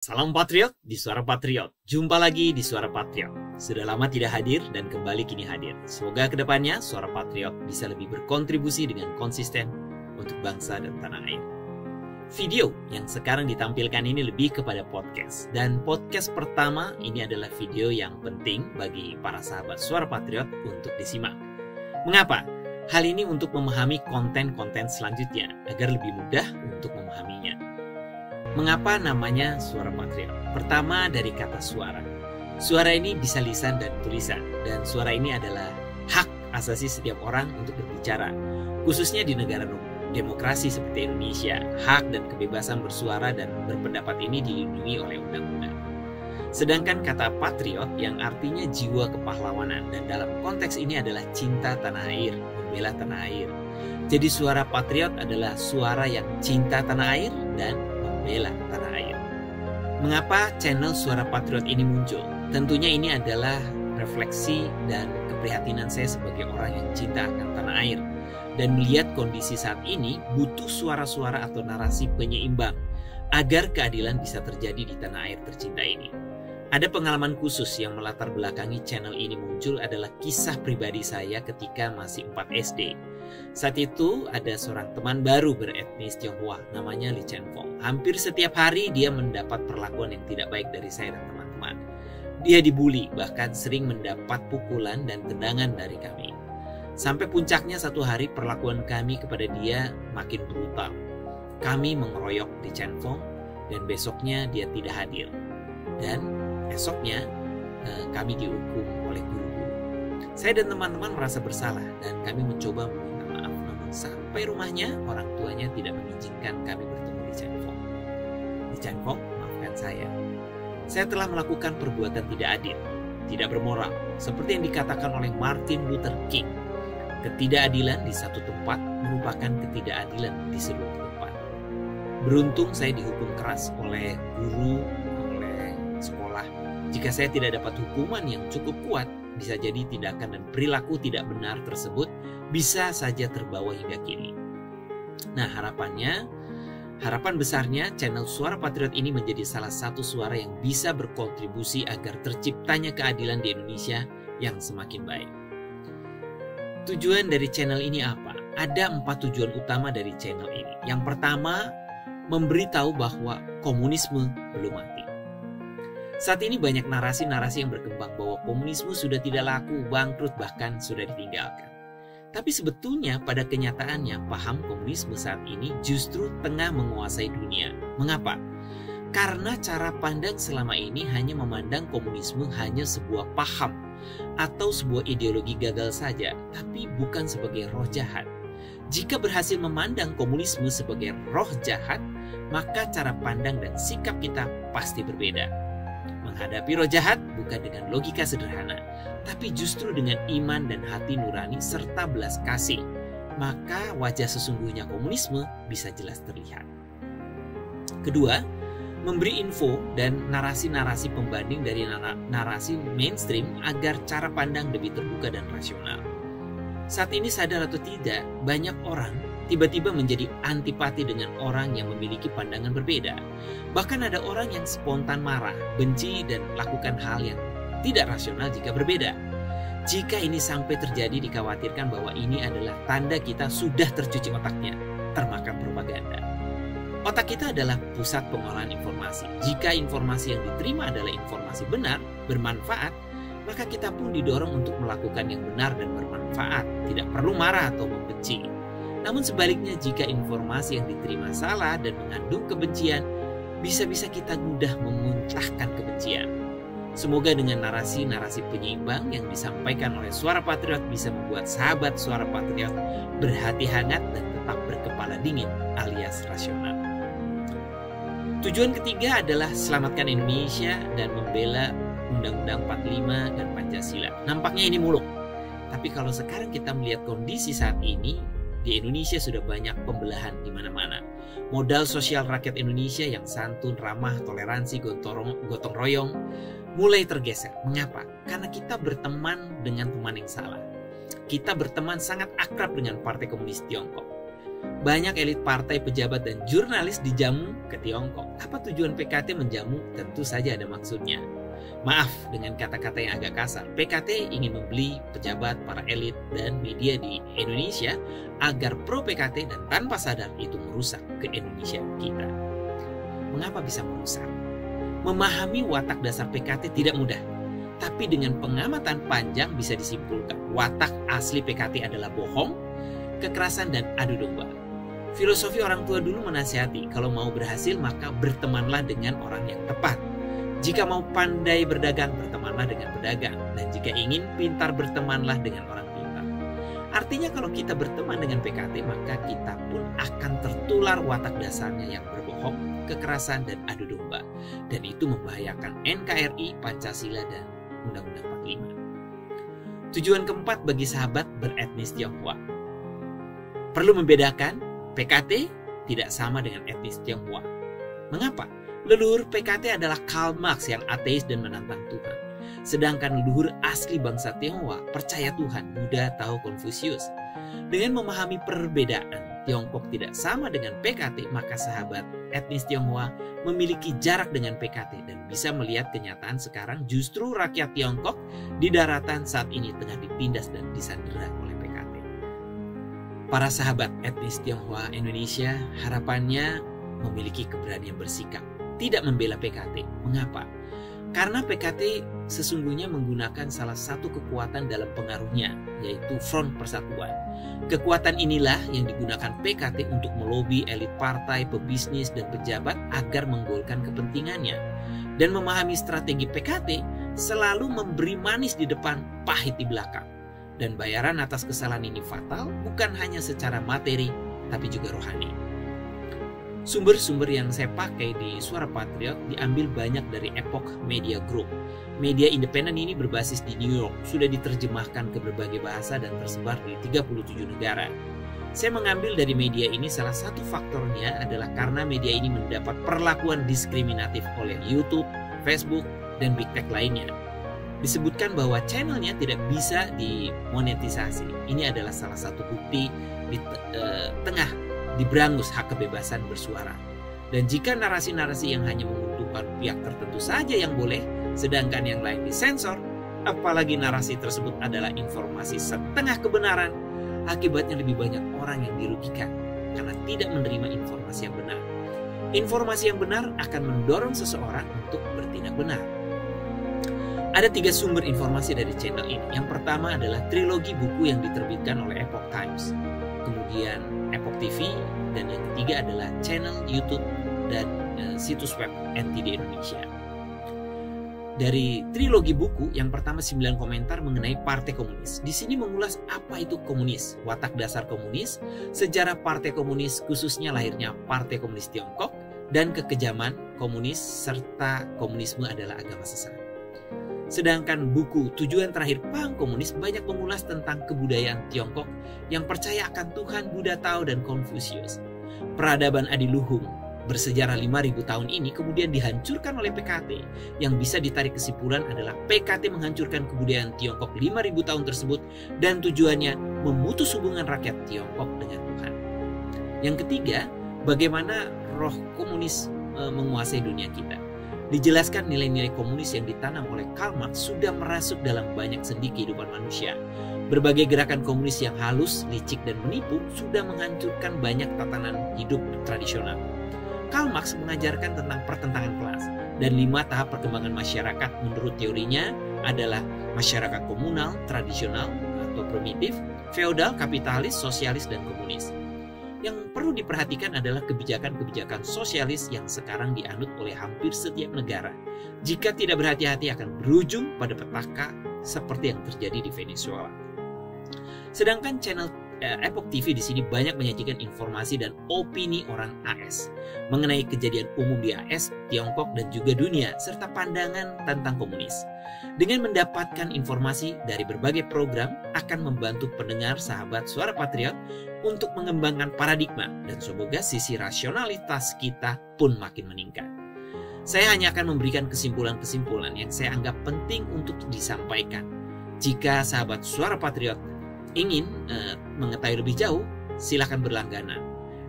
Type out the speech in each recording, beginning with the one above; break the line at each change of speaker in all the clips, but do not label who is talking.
Salam Patriot di Suara Patriot. Jumpa lagi di Suara Patriot. Sudah lama tidak hadir dan kembali kini hadir. Semoga kedepannya Suara Patriot bisa lebih berkontribusi dengan konsisten untuk bangsa dan tanah air. Video yang sekarang ditampilkan ini lebih kepada podcast. Dan podcast pertama ini adalah video yang penting bagi para sahabat Suara Patriot untuk disimak. Mengapa? Hal ini untuk memahami konten-konten selanjutnya agar lebih mudah untuk memahaminya. Mengapa namanya Suara Patriot? Pertama dari kata suara. Suara ini bisa lisan dan tulisan, dan suara ini adalah hak asasi setiap orang untuk berbicara. Khususnya di negara demokrasi seperti Indonesia, hak dan kebebasan bersuara dan berpendapat ini dilindungi oleh undang-undang. Sedangkan kata patriot yang artinya jiwa kepahlawanan, dan dalam konteks ini adalah cinta tanah air, membela tanah air. Jadi suara patriot adalah suara yang cinta tanah air dan membela tanah air. Mengapa channel Suara Patriot ini muncul? Tentunya ini adalah refleksi dan keprihatinan saya sebagai orang yang cinta akan tanah air dan melihat kondisi saat ini butuh suara-suara atau narasi penyeimbang agar keadilan bisa terjadi di tanah air tercinta ini. Ada pengalaman khusus yang melatar belakangi channel ini muncul adalah kisah pribadi saya ketika masih 4 SD. Saat itu ada seorang teman baru beretnis Tionghoa namanya Li Chenfong. Hampir setiap hari dia mendapat perlakuan yang tidak baik dari saya dan teman-teman. Dia dibully, bahkan sering mendapat pukulan dan tendangan dari kami. Sampai puncaknya satu hari perlakuan kami kepada dia makin brutal. Kami mengeroyok Li Chenfong dan besoknya dia tidak hadir. Dan esoknya kami dihukum oleh guru-guru. Saya dan teman-teman merasa bersalah dan kami mencoba meminta maaf, namun sampai rumahnya orang tuanya tidak mengizinkan kami bertemu Li Chenfong. Li Chenfong, maafkan saya. Saya telah melakukan perbuatan tidak adil, tidak bermoral, seperti yang dikatakan oleh Martin Luther King. Ketidakadilan di satu tempat merupakan ketidakadilan di seluruh tempat. Beruntung saya dihukum keras oleh guru, oleh sekolah. Jika saya tidak dapat hukuman yang cukup kuat, bisa jadi tindakan dan perilaku tidak benar tersebut bisa saja terbawa hingga kini. Nah, harapan besarnya channel Suara Patriot ini menjadi salah satu suara yang bisa berkontribusi agar terciptanya keadilan di Indonesia yang semakin baik. Tujuan dari channel ini apa? Ada 4 tujuan utama dari channel ini. Yang pertama, memberitahu bahwa komunisme belum mati. Saat ini banyak narasi-narasi yang berkembang bahwa komunisme sudah tidak laku, bangkrut, bahkan sudah ditinggalkan. Tapi sebetulnya pada kenyataannya paham komunisme saat ini justru tengah menguasai dunia. Mengapa? Karena cara pandang selama ini hanya memandang komunisme hanya sebuah paham atau sebuah ideologi gagal saja, tapi bukan sebagai roh jahat. Jika berhasil memandang komunisme sebagai roh jahat, maka cara pandang dan sikap kita pasti berbeda. Menghadapi roh jahat bukan dengan logika sederhana, tapi justru dengan iman dan hati nurani serta belas kasih. Maka wajah sesungguhnya komunisme bisa jelas terlihat. Kedua, memberi info dan narasi-narasi pembanding dari narasi mainstream agar cara pandang lebih terbuka dan rasional. Saat ini sadar atau tidak, banyak orang tiba-tiba menjadi antipati dengan orang yang memiliki pandangan berbeda. Bahkan ada orang yang spontan marah, benci, dan lakukan hal yang tidak rasional jika berbeda. Jika ini sampai terjadi, dikhawatirkan bahwa ini adalah tanda kita sudah tercuci otaknya, termakan propaganda. Otak kita adalah pusat pengolahan informasi. Jika informasi yang diterima adalah informasi benar, bermanfaat, maka kita pun didorong untuk melakukan yang benar dan bermanfaat. Tidak perlu marah atau membenci. Namun sebaliknya, jika informasi yang diterima salah dan mengandung kebencian, bisa-bisa kita mudah memuntahkan kebencian. Semoga dengan narasi-narasi penyeimbang yang disampaikan oleh Suara Patriot bisa membuat sahabat Suara Patriot berhati hangat dan tetap berkepala dingin alias rasional. Tujuan ketiga adalah selamatkan Indonesia dan membela Undang-Undang 45 dan Pancasila. Nampaknya ini muluk. Tapi kalau sekarang kita melihat kondisi saat ini, di Indonesia sudah banyak pembelahan di mana-mana. Modal sosial rakyat Indonesia yang santun, ramah, toleransi, gotong royong mulai tergeser. Mengapa? Karena kita berteman dengan teman yang salah. Kita berteman sangat akrab dengan Partai Komunis Tiongkok. banyak elit partai, pejabat, dan jurnalis dijamu ke Tiongkok. Apa tujuan PKT menjamu? Tentu saja ada maksudnya. Maaf dengan kata-kata yang agak kasar, PKT ingin membeli pejabat, para elit, dan media di Indonesia agar pro PKT dan tanpa sadar itu merusak ke Indonesia kita. Mengapa bisa merusak? Memahami watak dasar PKT tidak mudah, tapi dengan pengamatan panjang bisa disimpulkan watak asli PKT adalah bohong, kekerasan, dan adu domba. Filosofi orang tua dulu menasihati, kalau mau berhasil maka bertemanlah dengan orang yang tepat. Jika mau pandai berdagang, bertemanlah dengan pedagang. Dan jika ingin pintar, bertemanlah dengan orang pintar. Artinya kalau kita berteman dengan PKT, maka kita pun akan tertular watak dasarnya yang berbohong, kekerasan, dan adu domba. Dan itu membahayakan NKRI, Pancasila, dan Undang-Undang 45. Tujuan keempat bagi sahabat beretnis Tionghoa. Perlu membedakan, PKT tidak sama dengan etnis Tionghoa. Mengapa? Leluhur PKT adalah Karl Marx yang ateis dan menantang Tuhan. Sedangkan leluhur asli bangsa Tionghoa percaya Tuhan, Buddha, Tao, Konfusius. Dengan memahami perbedaan Tiongkok tidak sama dengan PKT, maka sahabat etnis Tionghoa memiliki jarak dengan PKT dan bisa melihat kenyataan sekarang justru rakyat Tiongkok di daratan saat ini tengah ditindas dan disandera oleh PKT. Para sahabat etnis Tionghoa Indonesia harapannya memiliki keberanian bersikap, tidak membela PKT. Mengapa? Karena PKT sesungguhnya menggunakan salah satu kekuatan dalam pengaruhnya, yaitu Front Persatuan. Kekuatan inilah yang digunakan PKT untuk melobi elit partai, pebisnis, dan pejabat agar menggolkan kepentingannya. Dan memahami strategi PKT selalu memberi manis di depan, pahit di belakang. Dan bayaran atas kesalahan ini fatal bukan hanya secara materi, tapi juga rohani. Sumber-sumber yang saya pakai di Suara Patriot diambil banyak dari Epoch Media Group. Media independen ini berbasis di New York, sudah diterjemahkan ke berbagai bahasa dan tersebar di 37 negara. Saya mengambil dari media ini salah satu faktornya adalah karena media ini mendapat perlakuan diskriminatif oleh YouTube, Facebook, dan Big Tech lainnya. Disebutkan bahwa channelnya tidak bisa dimonetisasi. Ini adalah salah satu bukti di tengah diberangus hak kebebasan bersuara. Dan jika narasi-narasi yang hanya menguntungkan pihak tertentu saja yang boleh, sedangkan yang lain disensor, apalagi narasi tersebut adalah informasi setengah kebenaran, akibatnya lebih banyak orang yang dirugikan karena tidak menerima informasi yang benar. Informasi yang benar akan mendorong seseorang untuk bertindak benar. Ada 3 sumber informasi dari channel ini. Yang pertama adalah trilogi buku yang diterbitkan oleh Epoch Times, kemudian Epoch TV, dan yang ketiga adalah channel YouTube dan situs web NTD Indonesia. Dari trilogi buku, yang pertama 9 komentar mengenai Partai Komunis. Di sini mengulas apa itu komunis, watak dasar komunis, sejarah Partai Komunis, khususnya lahirnya Partai Komunis Tiongkok, dan kekejaman komunis serta komunisme adalah agama sesat. Sedangkan buku Tujuan Terakhir Paham Komunis banyak mengulas tentang kebudayaan Tiongkok yang percaya akan Tuhan, Buddha, Tao, dan Konfusius. Peradaban adiluhung bersejarah 5.000 tahun ini kemudian dihancurkan oleh PKT. Yang bisa ditarik kesimpulan adalah PKT menghancurkan kebudayaan Tiongkok 5.000 tahun tersebut dan tujuannya memutus hubungan rakyat Tiongkok dengan Tuhan. Yang ketiga, bagaimana roh komunis menguasai dunia kita. Dijelaskan nilai-nilai komunis yang ditanam oleh Karl Marx sudah merasuk dalam banyak sendi kehidupan manusia. Berbagai gerakan komunis yang halus, licik, dan menipu sudah menghancurkan banyak tatanan hidup tradisional. Karl Marx mengajarkan tentang pertentangan kelas dan 5 tahap perkembangan masyarakat menurut teorinya adalah masyarakat komunal, tradisional atau primitif, feodal, kapitalis, sosialis, dan komunis. Yang perlu diperhatikan adalah kebijakan-kebijakan sosialis yang sekarang dianut oleh hampir setiap negara. Jika tidak berhati-hati akan berujung pada petaka seperti yang terjadi di Venezuela. Sedangkan channel Epoch TV di sini banyak menyajikan informasi dan opini orang AS mengenai kejadian umum di AS, Tiongkok, dan juga dunia, serta pandangan tentang komunis. Dengan mendapatkan informasi dari berbagai program akan membantu pendengar sahabat Suara Patriot untuk mengembangkan paradigma dan semoga sisi rasionalitas kita pun makin meningkat. Saya hanya akan memberikan kesimpulan-kesimpulan yang saya anggap penting untuk disampaikan. Jika sahabat Suara Patriot ingin mengetahui lebih jauh, silakan berlangganan.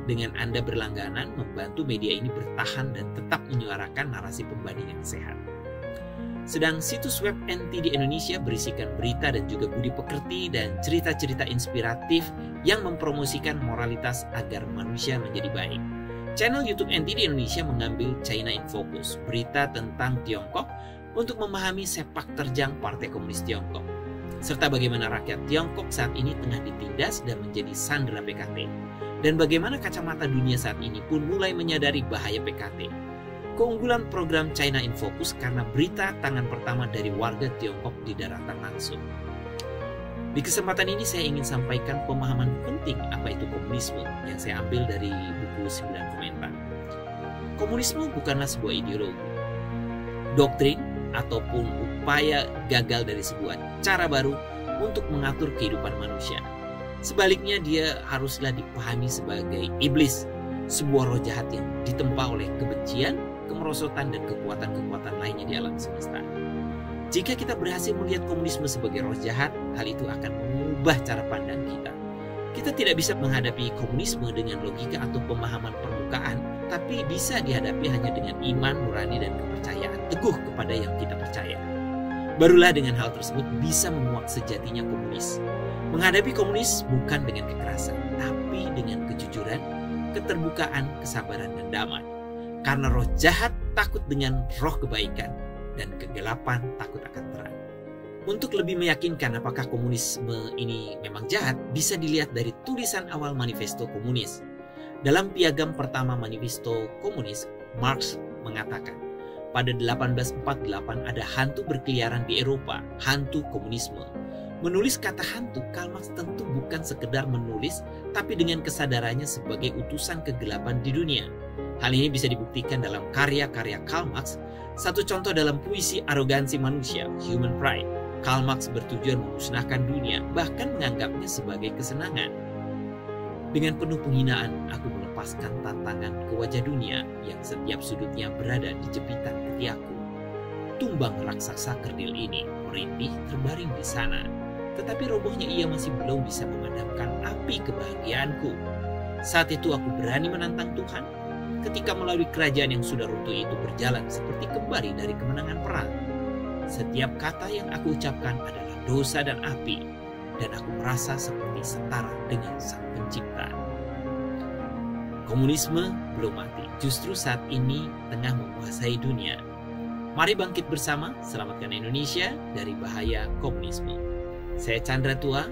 dengan Anda berlangganan membantu media ini bertahan dan tetap menyuarakan narasi pembanding yang sehat. Sedang situs web NT di Indonesia berisikan berita dan juga budi pekerti dan cerita-cerita inspiratif yang mempromosikan moralitas agar manusia menjadi baik. Channel YouTube NT di Indonesia mengambil China in Focus, berita tentang Tiongkok untuk memahami sepak terjang Partai Komunis Tiongkok, serta bagaimana rakyat Tiongkok saat ini tengah ditindas dan menjadi sandera PKT, dan bagaimana kacamata dunia saat ini pun mulai menyadari bahaya PKT. Keunggulan program China in Focus karena berita tangan pertama dari warga Tiongkok di daratan langsung. Di kesempatan ini saya ingin sampaikan pemahaman penting apa itu komunisme yang saya ambil dari buku 9 komentar. Komunisme bukanlah sebuah ideologi, doktrin, ataupun upaya gagal dari sebuah cara baru untuk mengatur kehidupan manusia. Sebaliknya dia haruslah dipahami sebagai iblis, sebuah roh jahat yang ditempa oleh kebencian, kemerosotan, dan kekuatan-kekuatan lainnya di alam semesta. Jika kita berhasil melihat komunisme sebagai roh jahat, hal itu akan mengubah cara pandang kita. Kita tidak bisa menghadapi komunisme dengan logika atau pemahaman permukaan, tapi bisa dihadapi hanya dengan iman, nurani, dan kepercayaan teguh kepada yang kita percaya. Barulah dengan hal tersebut bisa menguak sejatinya komunis. Menghadapi komunis bukan dengan kekerasan, tapi dengan kejujuran, keterbukaan, kesabaran, dan damai. Karena roh jahat takut dengan roh kebaikan, dan kegelapan takut akan terang. Untuk lebih meyakinkan apakah komunisme ini memang jahat, bisa dilihat dari tulisan awal manifesto komunis. Dalam piagam pertama manifesto komunis, Marx mengatakan, pada 1848 ada hantu berkeliaran di Eropa, hantu komunisme. Menulis kata hantu, Karl Marx tentu bukan sekedar menulis, tapi dengan kesadarannya sebagai utusan kegelapan di dunia. Hal ini bisa dibuktikan dalam karya-karya Karl Marx. Satu contoh dalam puisi Arogansi Manusia, Human Pride. Karl Marx bertujuan memusnahkan dunia, bahkan menganggapnya sebagai kesenangan. Dengan penuh penghinaan, aku melepaskan tantangan ke wajah dunia yang setiap sudutnya berada di jepitan ketiakku. Tumbang raksasa kerdil ini merintih terbaring di sana, tetapi robohnya ia masih belum bisa memadamkan api kebahagiaanku. Saat itu aku berani menantang Tuhan, ketika melalui kerajaan yang sudah runtuh itu berjalan seperti kembali dari kemenangan perang. Setiap kata yang aku ucapkan adalah dosa dan api, dan aku merasa seperti setara dengan Sang Pencipta. Komunisme belum mati, justru saat ini tengah menguasai dunia. Mari bangkit bersama, selamatkan Indonesia dari bahaya komunisme. Saya Chandra Tua,